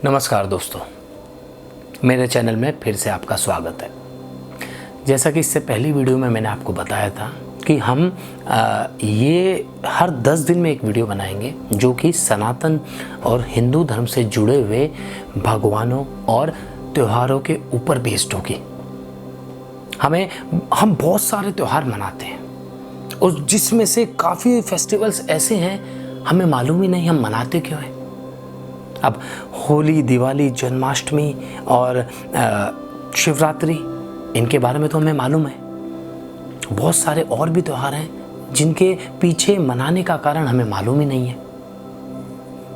नमस्कार दोस्तों, मेरे चैनल में फिर से आपका स्वागत है। जैसा कि इससे पहली वीडियो में मैंने आपको बताया था कि हम ये हर 10 दिन में एक वीडियो बनाएंगे जो कि सनातन और हिंदू धर्म से जुड़े हुए भगवानों और त्योहारों के ऊपर बेस्ड होगी। हम बहुत सारे त्यौहार मनाते हैं और जिसमें से काफ़ी फेस्टिवल्स ऐसे हैं हमें मालूम ही नहीं हम मनाते क्यों हैं। अब होली, दिवाली, जन्माष्टमी और शिवरात्रि, इनके बारे में तो हमें मालूम है। बहुत सारे और भी त्यौहार हैं जिनके पीछे मनाने का कारण हमें मालूम ही नहीं है।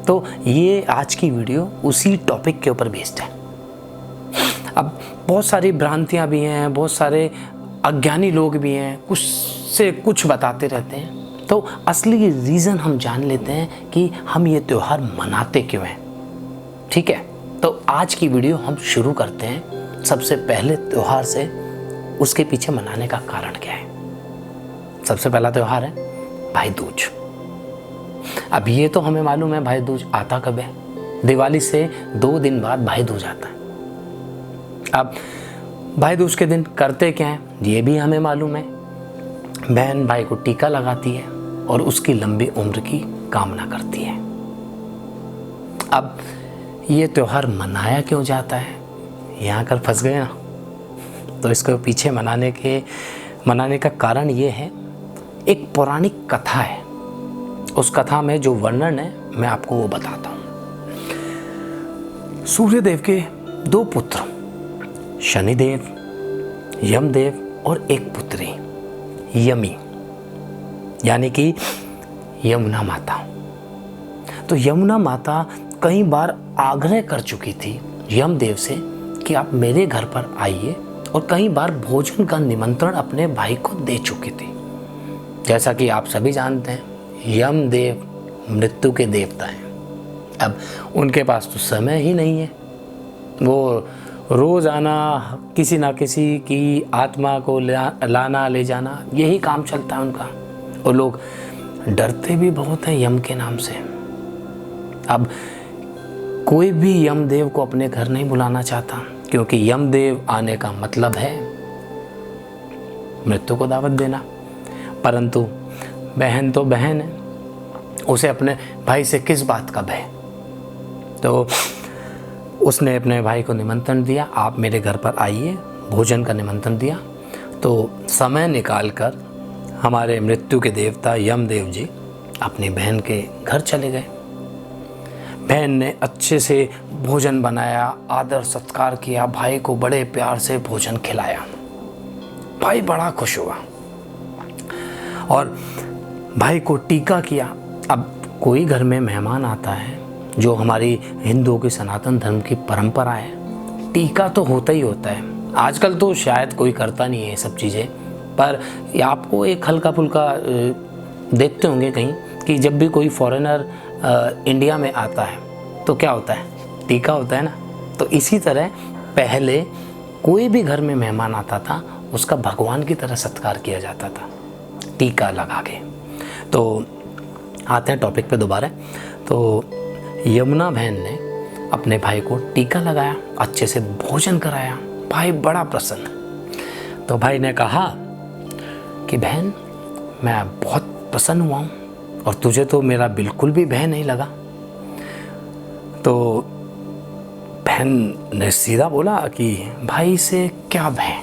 तो ये आज की वीडियो उसी टॉपिक के ऊपर बेस्ड है। अब बहुत सारी भ्रांतियां भी हैं, बहुत सारे अज्ञानी लोग भी हैं, कुछ से कुछ बताते रहते हैं। तो असली रीज़न हम जान लेते हैं कि हम ये त्यौहार मनाते क्यों हैं। ठीक है, तो आज की वीडियो हम शुरू करते हैं सबसे पहले त्यौहार से, उसके पीछे मनाने का कारण क्या है। सबसे पहला त्यौहार है भाई दूज। अब ये तो हमें मालूम है भाई दूज आता कब है। दिवाली से 2 दिन बाद भाई दूज आता है। अब भाई दूज के दिन करते क्या है ये भी हमें मालूम है। बहन भाई को टीका लगाती है और उसकी लंबी उम्र की कामना करती है। अब ये त्यौहार मनाया क्यों जाता है, यहाँ कर फंस गए ना। तो इसको पीछे मनाने का कारण ये है, एक पौराणिक कथा है। उस कथा में जो वर्णन है मैं आपको वो बताता हूँ। सूर्यदेव के 2 पुत्र, शनिदेव, यमदेव और एक पुत्री यमी, यानी कि यमुना माता। तो यमुना माता कई बार आग्रह कर चुकी थी यमदेव से कि आप मेरे घर पर आइए, और कई बार भोजन का निमंत्रण अपने भाई को दे चुकी थी। जैसा कि आप सभी जानते हैं, यमदेव मृत्यु के देवता हैं। अब उनके पास तो समय ही नहीं है। वो रोज आना, किसी ना किसी की आत्मा को लाना ले जाना, यही काम चलता है उनका। और लोग डरते भी बहुत हैं यम के नाम से। अब कोई भी यमदेव को अपने घर नहीं बुलाना चाहता, क्योंकि यमदेव आने का मतलब है मृत्यु को दावत देना। परंतु बहन तो बहन है, उसे अपने भाई से किस बात का भय। तो उसने अपने भाई को निमंत्रण दिया, आप मेरे घर पर आइए, भोजन का निमंत्रण दिया। तो समय निकालकर हमारे मृत्यु के देवता यमदेव जी अपनी बहन के घर चले गए। बहन ने अच्छे से भोजन बनाया, आदर सत्कार किया, भाई को बड़े प्यार से भोजन खिलाया। भाई बड़ा खुश हुआ और भाई को टीका किया। अब कोई घर में मेहमान आता है, जो हमारी हिंदुओं की सनातन धर्म की परंपरा है, टीका तो होता ही होता है। आजकल तो शायद कोई करता नहीं है ये सब चीज़ें, पर आपको एक हल्का फुल्का देखते होंगे कहीं कि जब भी कोई फॉरेनर इंडिया में आता है तो क्या होता है, टीका होता है ना। तो इसी तरह पहले कोई भी घर में मेहमान आता था, उसका भगवान की तरह सत्कार किया जाता था, टीका लगा के। तो आते हैं टॉपिक पे दोबारा। तो यमुना बहन ने अपने भाई को टीका लगाया, अच्छे से भोजन कराया। भाई बड़ा प्रसन्न। तो भाई ने कहा कि बहन, मैं बहुत प्रसन्न हुआ हूँ और तुझे तो मेरा बिल्कुल भी भय नहीं लगा। तो बहन ने सीधा बोला कि भाई से क्या भय।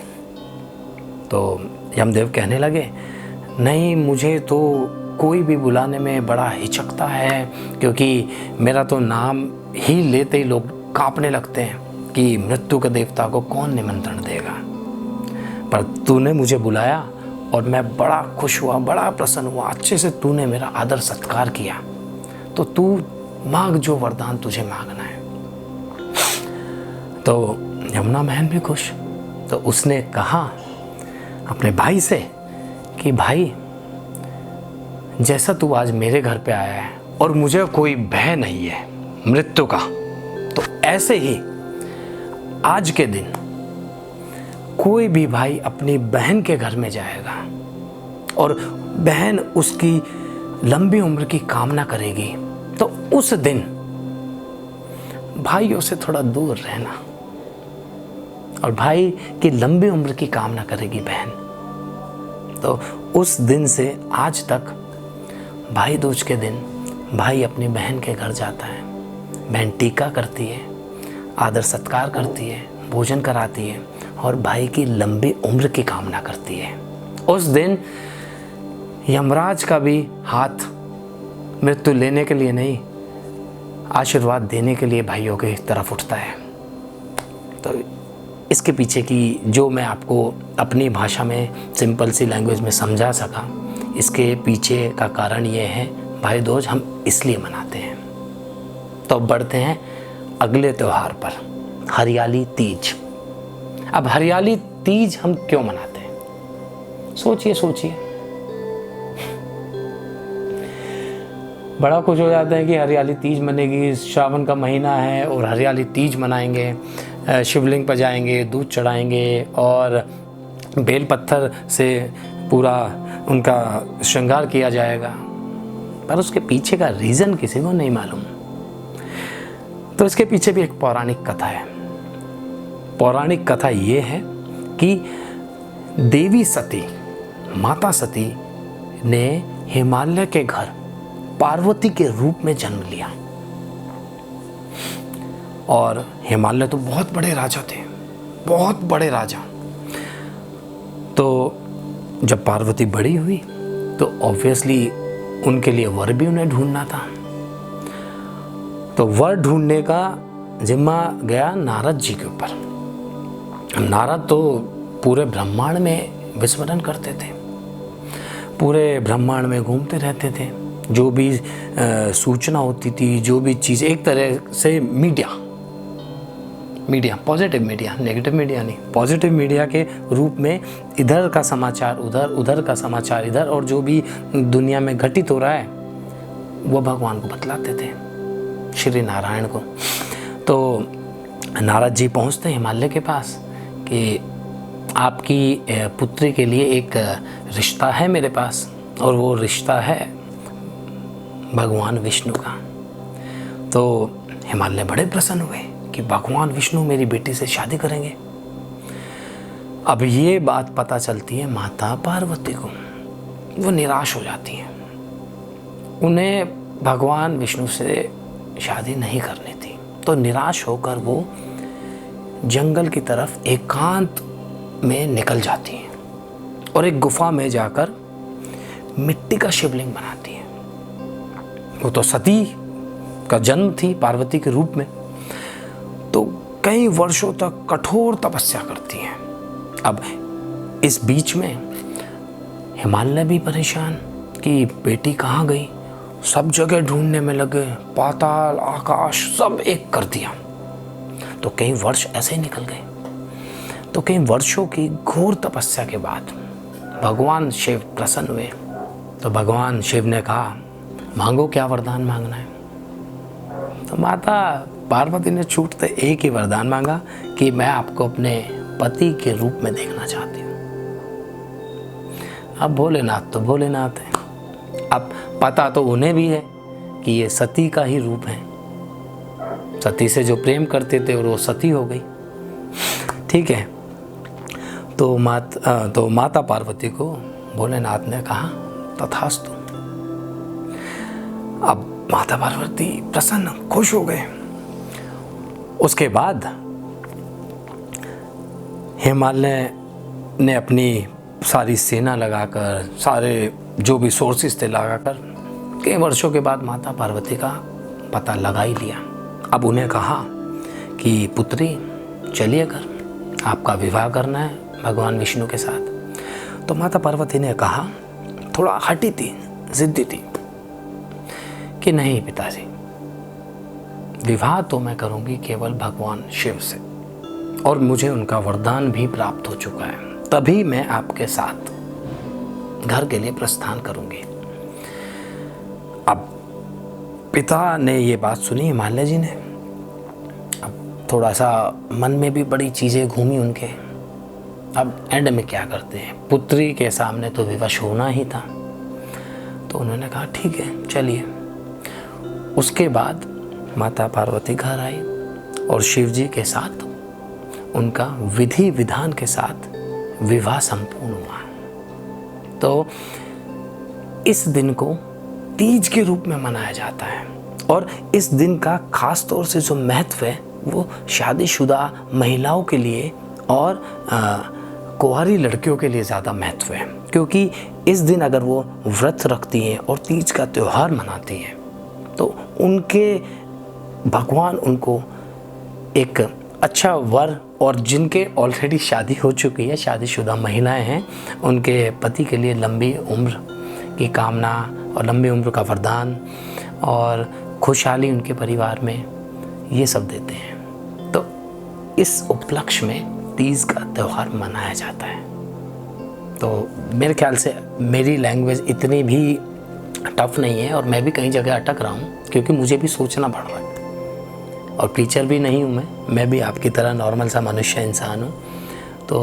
तो यमदेव कहने लगे, नहीं, मुझे तो कोई भी बुलाने में बड़ा हिचकता है, क्योंकि मेरा तो नाम ही लेते ही लोग कांपने लगते हैं कि मृत्यु के देवता को कौन निमंत्रण देगा। पर तूने मुझे बुलाया और मैं बड़ा खुश हुआ, बड़ा प्रसन्न हुआ। अच्छे से तूने मेरा आदर सत्कार किया, तो तू मांग जो वरदान तुझे मांगना है। तो यमुना बहन भी खुश। तो उसने कहा अपने भाई से कि भाई, जैसा तू आज मेरे घर पे आया है और मुझे कोई भय नहीं है मृत्यु का, तो ऐसे ही आज के दिन कोई भी भाई अपनी बहन के घर में जाएगा और बहन उसकी लंबी उम्र की कामना करेगी, तो उस दिन भाइयों से थोड़ा दूर रहना, और भाई की लंबी उम्र की कामना करेगी बहन। तो उस दिन से आज तक भाई दूज के दिन भाई अपनी बहन के घर जाता है, बहन टीका करती है, आदर सत्कार करती है, भोजन कराती है और भाई की लंबी उम्र की कामना करती है। उस दिन यमराज का भी हाथ मृत्यु लेने के लिए नहीं, आशीर्वाद देने के लिए भाइयों की तरफ उठता है। तो इसके पीछे की जो मैं आपको अपनी भाषा में सिंपल सी लैंग्वेज में समझा सका, इसके पीछे का कारण ये है, भाई दूज हम इसलिए मनाते हैं। तो अब बढ़ते हैं अगले त्यौहार पर, हरियाली तीज। अब हरियाली तीज हम क्यों मनाते हैं? सोचिए। बड़ा कुछ हो जाता है कि हरियाली तीज मनेगी, श्रावण का महीना है और हरियाली तीज मनाएंगे, शिवलिंग पर जाएंगे, दूध चढ़ाएंगे और बेल पत्थर से पूरा उनका श्रृंगार किया जाएगा। पर उसके पीछे का रीज़न किसी को नहीं मालूम। तो इसके पीछे भी एक पौराणिक कथा है। पौराणिक कथा ये है कि देवी सती, माता सती ने हिमालय के घर पार्वती के रूप में जन्म लिया। और हिमालय तो बहुत बड़े राजा थे, बहुत बड़े राजा। तो जब पार्वती बड़ी हुई तो ऑब्वियसली उनके लिए वर भी उन्हें ढूंढना था। तो वर ढूंढने का जिम्मा गया नारद जी के ऊपर। नारद तो पूरे ब्रह्मांड में विचरण करते थे, पूरे ब्रह्मांड में घूमते रहते थे। जो भी सूचना होती थी, जो भी चीज़, एक तरह से media, positive media, negative media नहीं, पॉजिटिव मीडिया के रूप में इधर का समाचार उधर, उधर का समाचार इधर, और जो भी दुनिया में घटित हो रहा है वो भगवान को बतलाते थे, श्री नारायण को। तो नारद जी पहुँचते हिमालय के पास कि आपकी पुत्री के लिए एक रिश्ता है मेरे पास, और वो रिश्ता है भगवान विष्णु का। तो हिमालय बड़े प्रसन्न हुए कि भगवान विष्णु मेरी बेटी से शादी करेंगे। अब ये बात पता चलती है माता पार्वती को, वो निराश हो जाती हैं। उन्हें भगवान विष्णु से शादी नहीं करनी थी। तो निराश होकर वो जंगल की तरफ एकांत में निकल जाती हैं और एक गुफा में जाकर मिट्टी का शिवलिंग बनाती हैं। वो तो सती का जन्म थी पार्वती के रूप में, तो कई वर्षों तक कठोर तपस्या करती हैं। अब इस बीच में हिमालय भी परेशान कि बेटी कहाँ गई, सब जगह ढूंढने में लगे, पाताल आकाश सब एक कर दिया। तो कई वर्ष ऐसे ही निकल गए। तो कई वर्षों की घोर तपस्या के बाद भगवान शिव प्रसन्न हुए। तो भगवान शिव ने कहा, मांगो क्या वरदान मांगना है। तो माता पार्वती ने छूटते एक ही वरदान मांगा कि मैं आपको अपने पति के रूप में देखना चाहती हूँ। अब भोलेनाथ तो भोलेनाथ है, अब पता तो उन्हें भी है कि ये सती का ही रूप है। सती से जो प्रेम करते थे और वो सती हो गई, ठीक है। तो माता पार्वती को भोलेनाथ ने कहा तथास्तु। अब माता पार्वती प्रसन्न खुश हो गए। उसके बाद हिमालय ने अपनी सारी सेना लगाकर, सारे जो भी सोर्सेस थे लगाकर कई वर्षों के बाद माता पार्वती का पता लगा ही लिया। अब उन्हें कहा कि पुत्री चलिए घर, आपका विवाह करना है भगवान विष्णु के साथ। तो माता पार्वती ने कहा, थोड़ा हटी थी, जिद्दी थी कि नहीं पिताजी, विवाह तो मैं करूंगी केवल भगवान शिव से, और मुझे उनका वरदान भी प्राप्त हो चुका है, तभी मैं आपके साथ घर के लिए प्रस्थान करूंगी। अब पिता ने ये बात सुनी हिमालय जी ने। अब थोड़ा सा मन में भी बड़ी चीज़ें घूमी उनके। अब एंड में क्या करते हैं, पुत्री के सामने तो विवश होना ही था। तो उन्होंने कहा ठीक है चलिए। उसके बाद माता पार्वती घर आई और शिव जी के साथ उनका विधि विधान के साथ विवाह संपूर्ण हुआ। तो इस दिन को तीज के रूप में मनाया जाता है और इस दिन का खास तौर से जो महत्व है वो शादीशुदा महिलाओं के लिए और कुंवारी लड़कियों के लिए ज़्यादा महत्व है, क्योंकि इस दिन अगर वो व्रत रखती हैं और तीज का त्यौहार मनाती हैं तो उनके भगवान उनको एक अच्छा वर, और जिनके ऑलरेडी शादी हो चुकी है, शादीशुदा महिलाएं हैं, उनके पति के लिए लंबी उम्र की कामना और लंबी उम्र का वरदान और खुशहाली उनके परिवार में, ये सब देते हैं। तो इस उपलक्ष्य में तीज का त्यौहार मनाया जाता है। तो मेरे ख्याल से मेरी लैंग्वेज इतनी भी टफ नहीं है और मैं भी कई जगह अटक रहा हूँ, क्योंकि मुझे भी सोचना पड़ रहा है और टीचर भी नहीं हूँ मैं भी आपकी तरह नॉर्मल सा मनुष्य इंसान हूँ। तो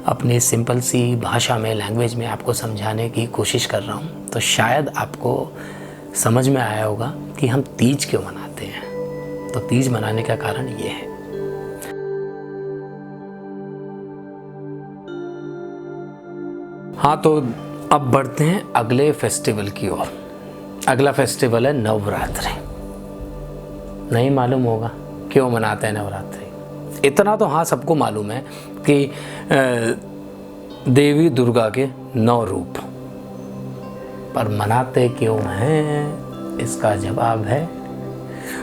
अपनी सिंपल सी भाषा में, लैंग्वेज में आपको समझाने की कोशिश कर रहा हूँ। तो शायद आपको समझ में आया होगा कि हम तीज क्यों मनाते हैं। तो तीज मनाने का कारण ये है। हाँ, तो अब बढ़ते हैं अगले फेस्टिवल की ओर। अगला फेस्टिवल है नवरात्रि। नहीं मालूम होगा क्यों मनाते हैं नवरात्रि। इतना तो हाँ सबको मालूम है कि देवी दुर्गा के 9 रूप, पर मनाते क्यों हैं इसका जवाब है।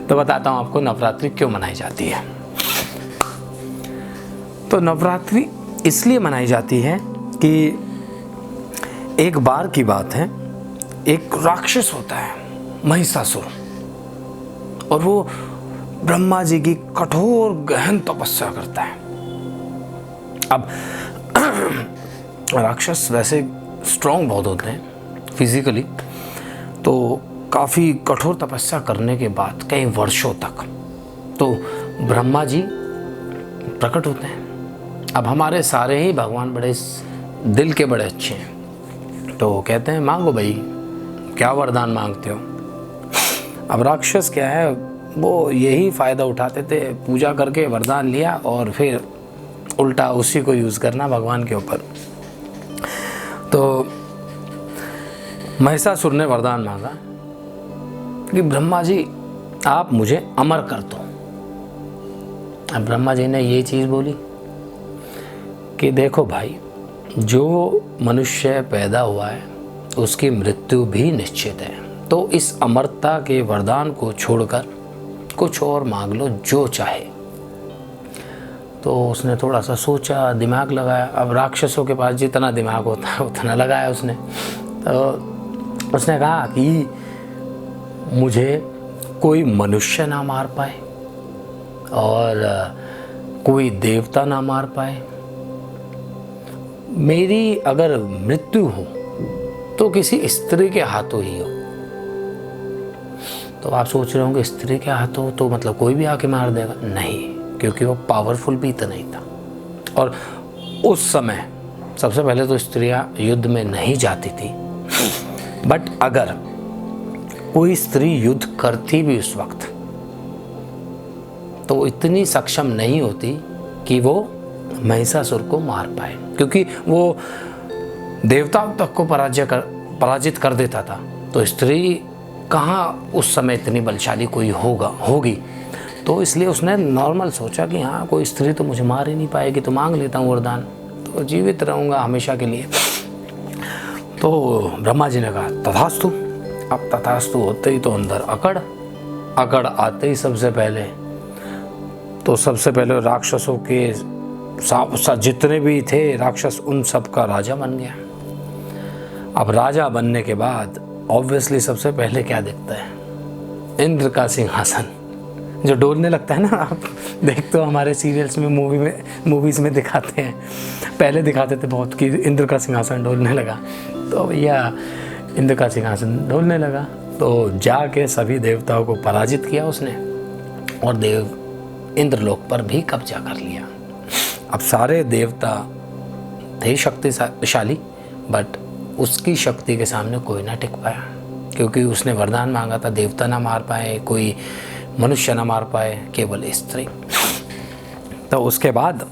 तो बताता हूँ आपको नवरात्रि क्यों मनाई जाती है। तो नवरात्रि इसलिए मनाई जाती है कि एक बार की बात है, एक राक्षस होता है महिषासुर, और वो ब्रह्मा जी की कठोर गहन तपस्या करता है। अब राक्षस वैसे स्ट्रांग बहुत होते हैं फिजिकली, तो काफ़ी कठोर तपस्या करने के बाद कई वर्षों तक तो ब्रह्मा जी प्रकट होते हैं। अब हमारे सारे ही भगवान बड़े दिल के बड़े अच्छे हैं, तो कहते हैं मांगो भाई, क्या वरदान मांगते हो। अब राक्षस क्या है, वो यही फ़ायदा उठाते थे, पूजा करके वरदान लिया और फिर उल्टा उसी को यूज़ करना भगवान के ऊपर। तो महिषासुर ने वरदान मांगा कि ब्रह्मा जी आप मुझे अमर कर दो। अब ब्रह्मा जी ने ये चीज़ बोली कि देखो भाई, जो मनुष्य पैदा हुआ है उसकी मृत्यु भी निश्चित है, तो इस अमरता के वरदान को छोड़कर कुछ और मांग लो जो चाहे। तो उसने थोड़ा सा सोचा, दिमाग लगाया। अब राक्षसों के पास जितना दिमाग होता है उतना लगाया उसने। तो उसने कहा कि मुझे कोई मनुष्य ना मार पाए और कोई देवता ना मार पाए, मेरी अगर मृत्यु हो तो किसी स्त्री के हाथों ही हो। तो आप सोच रहे होंगे स्त्री के हाथों तो मतलब कोई भी आके मार देगा? नहीं, क्योंकि वो पावरफुल भी तो नहीं था। और उस समय सबसे पहले तो स्त्रियां युद्ध में नहीं जाती थी, बट अगर कोई स्त्री युद्ध करती भी उस वक्त तो इतनी सक्षम नहीं होती कि वो महिषासुर को मार पाए, क्योंकि वो देवताओं तक को पराजित कर देता था। तो स्त्री कहाँ उस समय इतनी बलशाली कोई होगी। तो इसलिए उसने नॉर्मल सोचा कि हाँ कोई स्त्री तो मुझे मार ही नहीं पाएगी, तो मांग लेता हूँ वरदान, तो जीवित रहूँगा हमेशा के लिए। तो ब्रह्मा जी ने कहा तथास्तु। अब तथास्तु होते ही तो अंदर अकड़ आते ही सबसे पहले राक्षसों के जितने भी थे राक्षस, उन सब का राजा बन गया। अब राजा बनने के बाद ऑब्वियसली सबसे पहले क्या दिखता है? इंद्र का सिंहासन जो डोलने लगता है ना। आप देखते हो हमारे सीरियल्स में, मूवीज़ में दिखाते हैं, पहले दिखाते थे बहुत कि इंद्र का सिंहासन डोलने लगा। तो भैया इंद्र का सिंहासन डोलने लगा, तो जाके सभी देवताओं को पराजित किया उसने और इंद्रलोक पर भी कब्जा कर लिया। अब सारे देवता थे शक्तिशाली, बट उसकी शक्ति के सामने कोई ना टिक पाया, क्योंकि उसने वरदान मांगा था देवता ना मार पाए, कोई मनुष्य ना मार पाए, केवल स्त्री। तो उसके बाद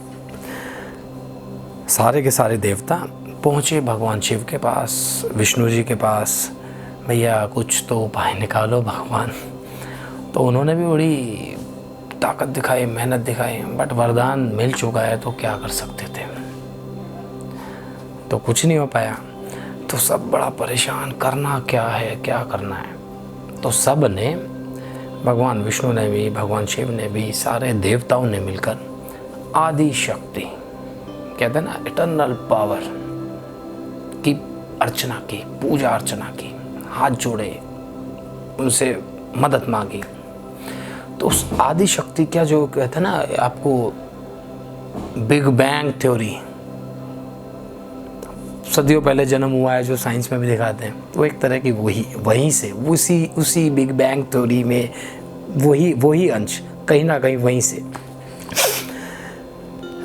सारे के सारे देवता पहुँचे भगवान शिव के पास, विष्णु जी के पास, भैया कुछ तो उपाय निकालो भगवान। तो उन्होंने भी बड़ी ताकत दिखाई, मेहनत दिखाई, बट वरदान मिल चुका है तो क्या कर सकते थे, तो कुछ नहीं हो पाया। तो सब बड़ा परेशान, करना क्या है, क्या करना है। तो सब ने, भगवान विष्णु ने भी, भगवान शिव ने भी, सारे देवताओं ने मिलकर आदि शक्ति, कहते हैं ना इटर्नल पावर की अर्चना की, पूजा अर्चना की, हाथ जोड़े, उनसे मदद मांगी। तो उस आदि शक्ति क्या, जो कहते हैं ना आपको बिग बैंग थ्योरी, सदियों पहले जन्म हुआ है जो साइंस में भी दिखाते हैं, वो एक तरह की वहीं से उसी बिग बैंग थ्योरी में वही अंश कहीं ना कहीं वहीं से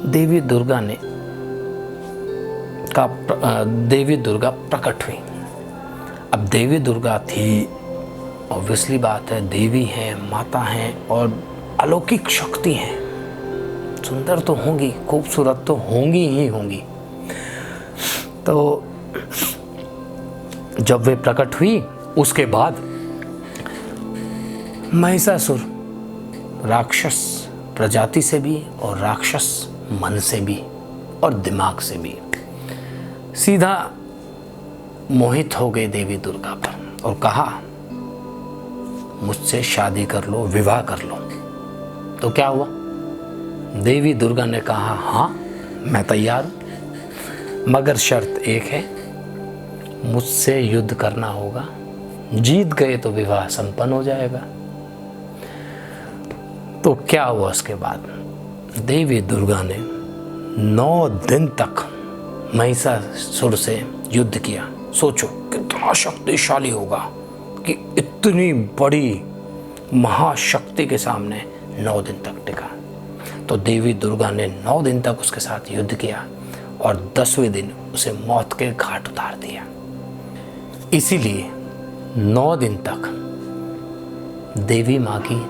देवी दुर्गा प्रकट हुई। अब देवी दुर्गा थी, ऑब्वियसली बात है, देवी हैं, माता हैं और अलौकिक शक्ति हैं, सुंदर तो होंगी, खूबसूरत तो होंगी ही होंगी। तो जब वे प्रकट हुई उसके बाद महिषासुर राक्षस प्रजाति से भी और राक्षस मन से भी और दिमाग से भी सीधा मोहित हो गए देवी दुर्गा पर और कहा मुझसे शादी कर लो, विवाह कर लो। तो क्या हुआ, देवी दुर्गा ने कहा हाँ मैं तैयार हूँ, मगर शर्त एक है, मुझसे युद्ध करना होगा, जीत गए तो विवाह संपन्न हो जाएगा। तो क्या हुआ उसके बाद, देवी दुर्गा ने 9 दिन तक महिषासुर से युद्ध किया। सोचो कितना शक्तिशाली होगा कि इतनी बड़ी महाशक्ति के सामने 9 दिन तक टिका। तो देवी दुर्गा ने 9 दिन तक उसके साथ युद्ध किया और 10वें दिन उसे मौत के घाट उतार दिया। इसीलिए 9 दिन तक देवी माँ की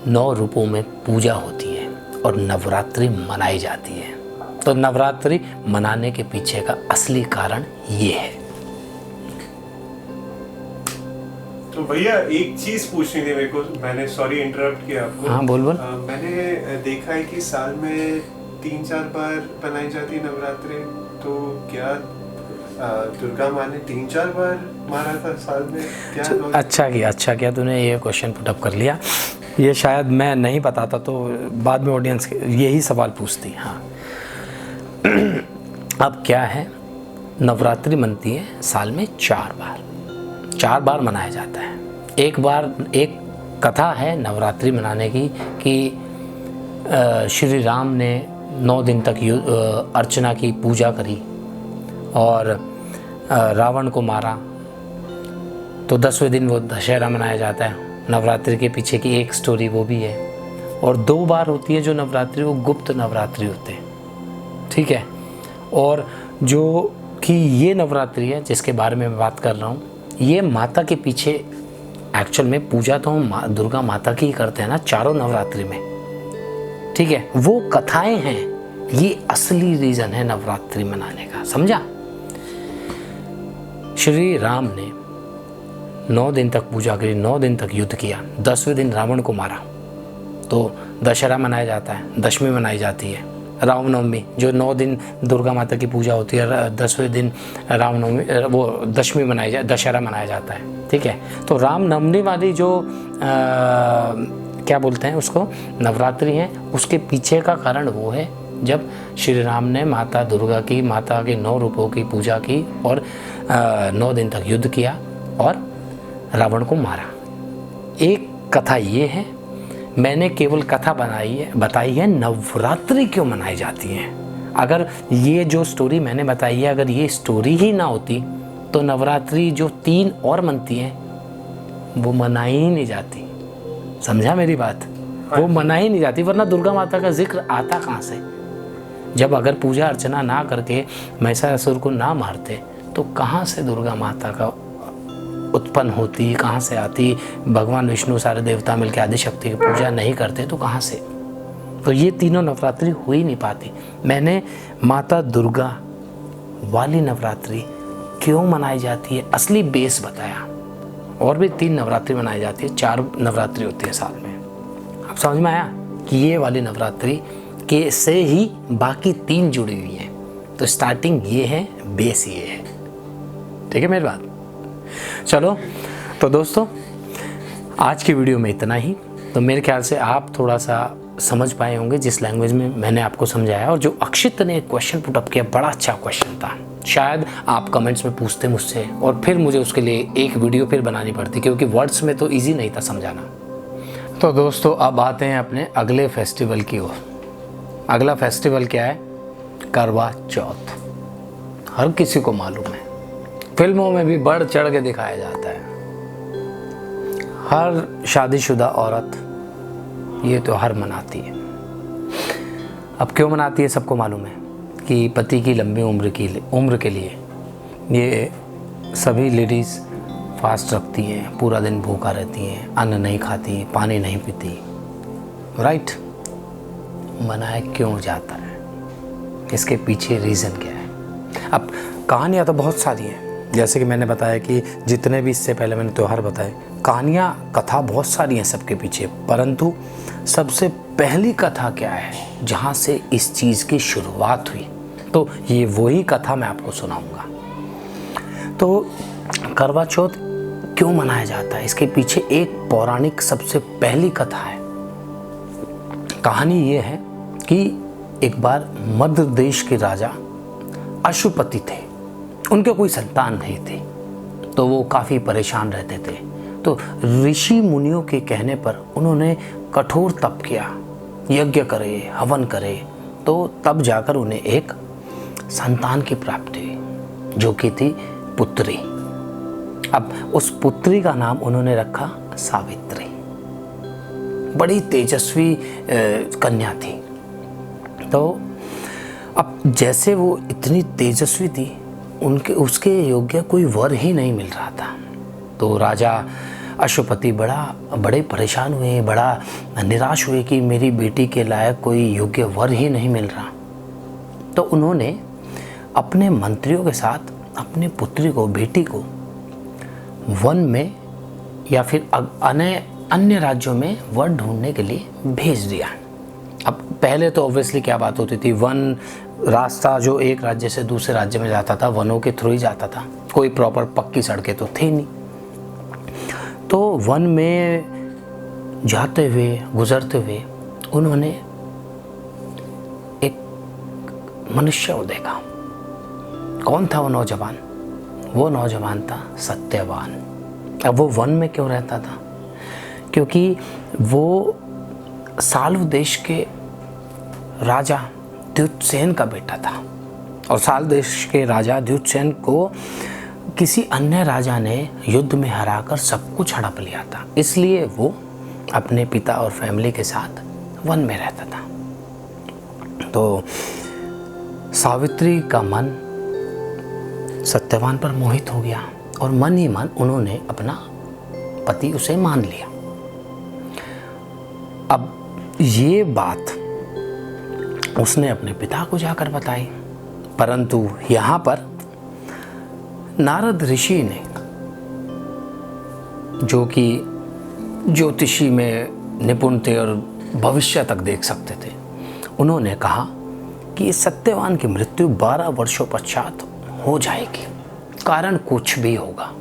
9 रूपों में पूजा होती है और नवरात्रि मनाई जाती है। तो नवरात्रि मनाने के पीछे का असली कारण ये है। तो भैया एक चीज पूछनी थी मेरे को, मैंने सॉरी इंटरप्ट किया आपको। हाँ बोल। मैंने देखा है कि साल में 3-4 बार बनाई जाती नवरात्रि, तो क्या दुर्गा माँ ने 3-4 बार मारा था साल में? क्या अच्छा किया तूने ये क्वेश्चन पुटअप कर लिया। ये शायद मैं नहीं पता था, तो बाद में ऑडियंस यही सवाल पूछती। हाँ अब क्या है, नवरात्रि बनती है साल में 4 बार मनाया जाता है। एक कथा है नवरात्रि मनाने की कि श्री राम ने 9 दिन तक अर्चना की, पूजा करी और रावण को मारा। तो 10वें दिन वो दशहरा मनाया जाता है। नवरात्रि के पीछे की एक स्टोरी वो भी है। और 2 बार होती है जो नवरात्रि, वो गुप्त नवरात्रि होते हैं, ठीक है। और जो कि ये नवरात्रि है जिसके बारे में मैं बात कर रहा हूँ, ये माता के पीछे एक्चुअल में पूजा तो हम दुर्गा माता की ही करते हैं ना चारों नवरात्रि में, ठीक है। वो कथाएं हैं, ये असली रीज़न है नवरात्रि मनाने का, समझा। श्री राम ने 9 दिन तक पूजा करी, 9 दिन तक युद्ध किया, 10वें दिन रावण को मारा। तो दशहरा मनाया जाता है, दशमी मनाई जाती है, रामनवमी जो 9 दिन दुर्गा माता की पूजा होती है, 10वें दिन रामनवमी, वो दशमी दशहरा मनाया जाता है, ठीक है। तो रामनवमी वाली जो क्या बोलते हैं उसको, नवरात्रि है, उसके पीछे का कारण वो है जब श्री राम ने माता दुर्गा की, माता के 9 रूपों की पूजा की और 9 दिन तक युद्ध किया और रावण को मारा। एक कथा ये है, मैंने केवल कथा बताई है नवरात्रि क्यों मनाई जाती है। अगर ये जो स्टोरी मैंने बताई है, अगर ये स्टोरी ही ना होती तो नवरात्रि जो 3 और मनती हैं वो मनाई ही नहीं जाती, समझा मेरी बात, वो मनाई ही नहीं जाती। वरना दुर्गा माता का जिक्र आता कहाँ से, जब अगर पूजा अर्चना ना करके महिषासुर को ना मारते तो कहाँ से दुर्गा माता का उत्पन्न होती, कहाँ से आती। भगवान विष्णु सारे देवता मिलकर आदिशक्ति की पूजा नहीं करते तो कहाँ से। तो ये तीनों नवरात्रि हो ही नहीं पाती। मैंने माता दुर्गा वाली नवरात्रि क्यों मनाई जाती है असली बेस बताया। और भी 3 नवरात्रि मनाई जाती है, 4 नवरात्रि होती है साल में। अब समझ में आया कि ये वाली नवरात्रि के से ही बाकी 3 जुड़ी हुई हैं। तो स्टार्टिंग ये है, बेस ये है। ठीक है मेरी बात। चलो तो दोस्तों आज की वीडियो में इतना ही। तो मेरे ख्याल से आप थोड़ा सा समझ पाए होंगे जिस लैंग्वेज में मैंने आपको समझाया। और जो अक्षित ने एक क्वेश्चन पुट अप किया, बड़ा अच्छा क्वेश्चन था। शायद आप कमेंट्स में पूछते मुझसे और फिर मुझे उसके लिए एक वीडियो फिर बनानी पड़ती, क्योंकि वर्ड्स में तो ईजी नहीं था समझाना। तो दोस्तों अब आते हैं अपने अगले फेस्टिवल की ओर। अगला फेस्टिवल क्या है? करवा चौथ। हर किसी को मालूम है, फिल्मों में भी बढ़ चढ़ के दिखाया जाता है। हर शादीशुदा औरत ये त्योहार मनाती है। अब क्यों मनाती है सबको मालूम है कि पति की लंबी उम्र के लिए ये सभी लेडीज़ फास्ट रखती हैं, पूरा दिन भूखा रहती हैं, अन्न नहीं खाती, पानी नहीं पीती। राइट? मनाया क्यों जाता है, इसके पीछे रीज़न क्या है? अब कहानियाँ तो बहुत सारी हैं, जैसे कि मैंने बताया कि जितने भी इससे पहले मैंने त्यौहार बताए, कहानियाँ कथा बहुत सारी हैं सबके पीछे। परंतु सबसे पहली कथा क्या है जहाँ से इस चीज़ की शुरुआत हुई, तो ये वही कथा मैं आपको सुनाऊंगा। तो करवा चौथ क्यों मनाया जाता है, इसके पीछे एक पौराणिक सबसे पहली कथा है। कहानी ये है कि एक बार मध्य देश के राजा अशुपति थे। उनके कोई संतान नहीं थी, तो वो काफ़ी परेशान रहते थे। तो ऋषि मुनियों के कहने पर उन्होंने कठोर तप किया, यज्ञ करे, हवन करे, तो तब जाकर उन्हें एक संतान की प्राप्ति हुई, जो कि थी पुत्री। अब उस पुत्री का नाम उन्होंने रखा सावित्री। बड़ी तेजस्वी कन्या थी। तो अब जैसे वो इतनी तेजस्वी थी, उसके योग्य कोई वर ही नहीं मिल रहा था। तो राजा अशुपति बड़े परेशान हुए, बड़ा निराश हुए कि मेरी बेटी के लायक कोई योग्य वर ही नहीं मिल रहा। तो उन्होंने अपने मंत्रियों के साथ अपनी पुत्री को, बेटी को वन में या फिर अन्य राज्यों में वर ढूंढने के लिए भेज दिया। अब पहले तो ऑब्वियसली क्या बात होती थी, वन रास्ता जो एक राज्य से दूसरे राज्य में जाता था, वनों के थ्रू ही जाता था, कोई प्रॉपर पक्की सड़कें तो थी नहीं। तो वन में जाते हुए, गुजरते हुए उन्होंने एक मनुष्य को देखा। कौन था वो नौजवान? वो नौजवान था सत्यवान। अब वो वन में क्यों रहता था? क्योंकि वो साल्व देश के राजा द्युतसेन का बेटा था, और साल्व देश के राजा द्युतसेन को किसी अन्य राजा ने युद्ध में हराकर सब कुछ हड़प लिया था। इसलिए वो अपने पिता और फैमिली के साथ वन में रहता था। तो सावित्री का मन सत्यवान पर मोहित हो गया, और मन ही मन उन्होंने अपना पति उसे मान लिया। अब ये बात उसने अपने पिता को जाकर बताई, परंतु यहाँ पर नारद ऋषि ने, जो कि ज्योतिषी में निपुण थे और भविष्य तक देख सकते थे, उन्होंने कहा कि सत्यवान की मृत्यु 12 वर्षों पश्चात हो जाएगी, कारण कुछ भी होगा।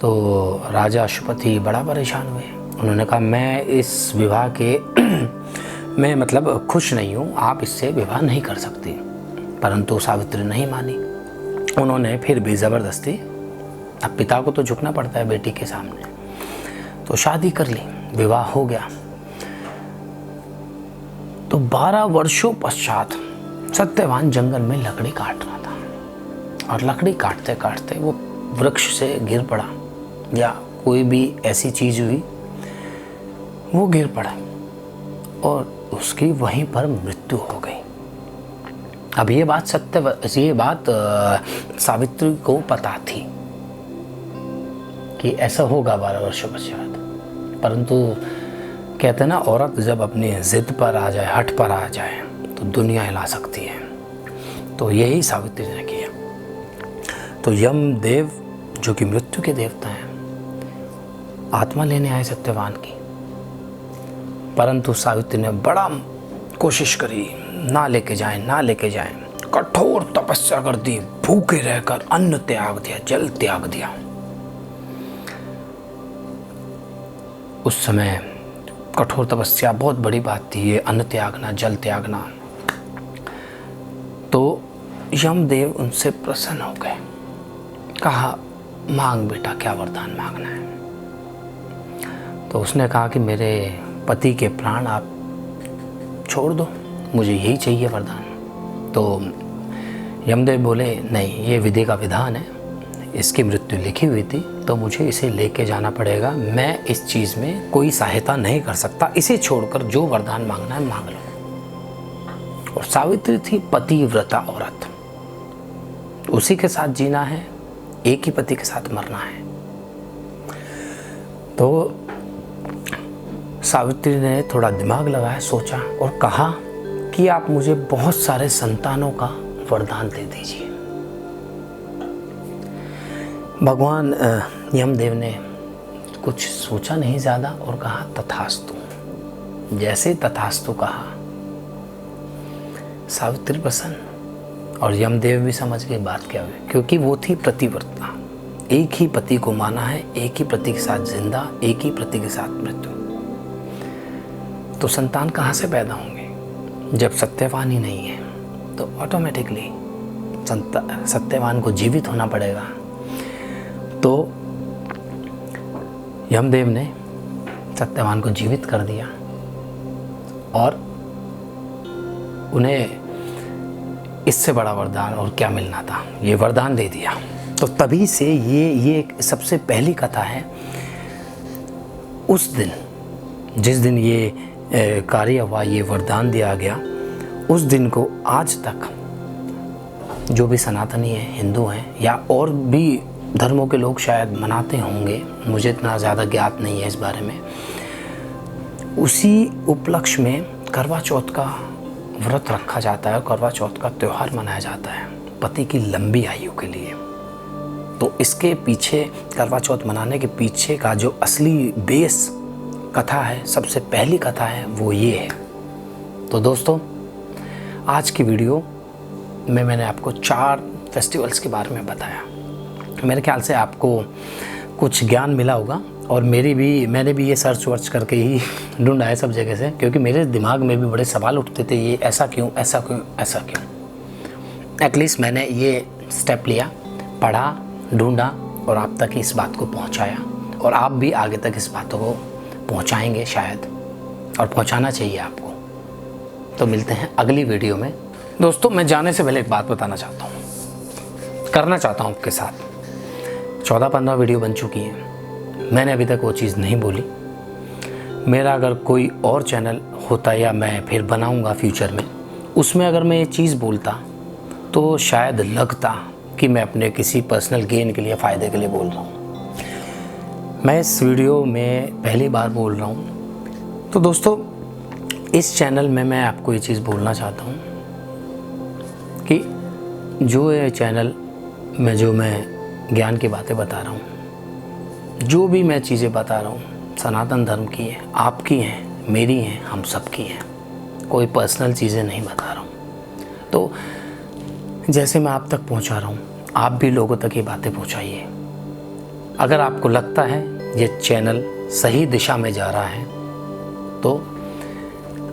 तो राजा अशुपति बड़ा परेशान हुए। उन्होंने कहा मैं इस विवाह के मैं मतलब खुश नहीं हूँ, आप इससे विवाह नहीं कर सकती। परंतु सावित्री नहीं मानी। उन्होंने फिर भी ज़बरदस्ती, अब पिता को तो झुकना पड़ता है बेटी के सामने, तो शादी कर ली, विवाह हो गया। तो 12 वर्षों पश्चात सत्यवान जंगल में लकड़ी काट रहा था, और लकड़ी काटते काटते वो वृक्ष से गिर पड़ा, या कोई भी ऐसी चीज़ हुई, वो गिर पड़ा और उसकी वहीं पर मृत्यु हो गई। अब ये बात सावित्री को पता थी कि ऐसा होगा 12 वर्षों पश्चात, परंतु कहते हैं ना, औरत जब अपनी ज़िद पर आ जाए, हट पर आ जाए तो दुनिया हिला सकती है। तो यही सावित्री ने किया। तो यमदेव जो कि मृत्यु के देवता हैं, आत्मा लेने आए सत्यवान की, परंतु सावित्री ने बड़ा कोशिश करी, ना लेके जाएं। कठोर तपस्या कर दी, भूखे रहकर अन्न त्याग दिया, जल त्याग दिया। उस समय कठोर तपस्या बहुत बड़ी बात थी, ये अन्न त्यागना, जल त्यागना। तो यमदेव उनसे प्रसन्न हो गए, कहा मांग बेटा, क्या वरदान मांगना है। तो उसने कहा कि मेरे पति के प्राण आप छोड़ दो, मुझे यही चाहिए वरदान। तो यमदेव बोले नहीं, ये विधि का विधान है, इसकी मृत्यु लिखी हुई थी तो मुझे इसे लेके जाना पड़ेगा। मैं इस चीज़ में कोई सहायता नहीं कर सकता, इसे छोड़कर जो वरदान मांगना है मांग लो। और सावित्री थी पतिव्रता औरत, उसी के साथ जीना है, एक ही पति के साथ मरना है। तो सावित्री ने थोड़ा दिमाग लगाया, सोचा और कहा कि आप मुझे बहुत सारे संतानों का वरदान दे दीजिए। भगवान यमदेव ने कुछ सोचा नहीं ज़्यादा और कहा तथास्तु। जैसे तथास्तु कहा, सावित्री प्रसन्न और यमदेव भी समझ गए बात क्या हुई, क्योंकि वो थी प्रतिव्रता। एक ही पति को माना है, एक ही पति के साथ जिंदा, एक ही पति के साथ मृत्यु। तो संतान कहाँ से पैदा होंगे जब सत्यवान ही नहीं है? तो ऑटोमेटिकली सत्यवान को जीवित होना पड़ेगा। तो यमदेव ने सत्यवान को जीवित कर दिया और उन्हें इससे बड़ा वरदान और क्या मिलना था, ये वरदान दे दिया। तो तभी से ये सबसे पहली कथा है। उस दिन, जिस दिन ये कार्य हुआ, ये वरदान दिया गया, उस दिन को आज तक जो भी सनातनी हैं, हिंदू हैं या और भी धर्मों के लोग शायद मनाते होंगे, मुझे इतना ज़्यादा ज्ञात नहीं है इस बारे में। उसी उपलक्ष्य में करवा चौथ का व्रत रखा जाता है, करवा चौथ का त्यौहार मनाया जाता है पति की लंबी आयु के लिए। तो इसके पीछे, करवा चौथ मनाने के पीछे का जो असली बेस कथा है, सबसे पहली कथा है, वो ये है। तो दोस्तों, आज की वीडियो में मैंने आपको 4 फेस्टिवल्स के बारे में बताया। मेरे ख्याल से आपको कुछ ज्ञान मिला होगा और मैंने भी ये सर्च वर्च करके ही ढूंढा है सब जगह से, क्योंकि मेरे दिमाग में भी बड़े सवाल उठते थे, ये ऐसा क्यों। एटलीस्ट मैंने ये स्टेप लिया, पढ़ा, ढूंढा और आप तक इस बात को पहुंचाया, और आप भी आगे तक इस बातों को पहुंचाएंगे शायद, और पहुंचाना चाहिए आपको। तो मिलते हैं अगली वीडियो में। दोस्तों, मैं जाने से पहले एक बात बताना चाहता हूँ, करना चाहता हूँ आपके साथ। 14-15 वीडियो बन चुकी हैं, मैंने अभी तक वो चीज़ नहीं बोली। मेरा अगर कोई और चैनल होता या मैं फिर बनाऊँगा फ्यूचर में, उसमें अगर मैं ये चीज़ बोलता तो शायद लगता कि मैं अपने किसी पर्सनल गेन के लिए, फ़ायदे के लिए बोल रहा हूँ। मैं इस वीडियो में पहली बार बोल रहा हूँ। तो दोस्तों, इस चैनल में मैं आपको ये चीज़ बोलना चाहता हूँ कि जो ये चैनल में जो मैं ज्ञान की बातें बता रहा हूँ, जो भी मैं चीज़ें बता रहा हूँ, सनातन धर्म की है, आपकी हैं, मेरी हैं, हम सब की हैं। कोई पर्सनल चीज़ें नहीं बता रहा हूँ। तो जैसे मैं आप तक पहुँचा रहा हूँ, आप भी लोगों तक ये बातें पहुँचाइए। अगर आपको लगता है ये चैनल सही दिशा में जा रहा है तो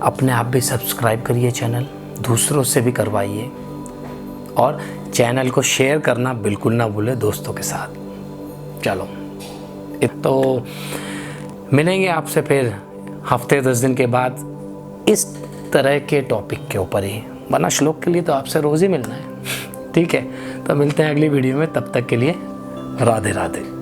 अपने आप भी सब्सक्राइब करिए चैनल, दूसरों से भी करवाइए, और चैनल को शेयर करना बिल्कुल ना भूलें दोस्तों के साथ। चलो, तो मिलेंगे आपसे फिर हफ्ते 10 दिन के बाद इस तरह के टॉपिक के ऊपर ही, वरना श्लोक के लिए तो आपसे रोज़ ही मिलना है। ठीक है, तो मिलते हैं अगली वीडियो में, तब तक के लिए राधे राधे।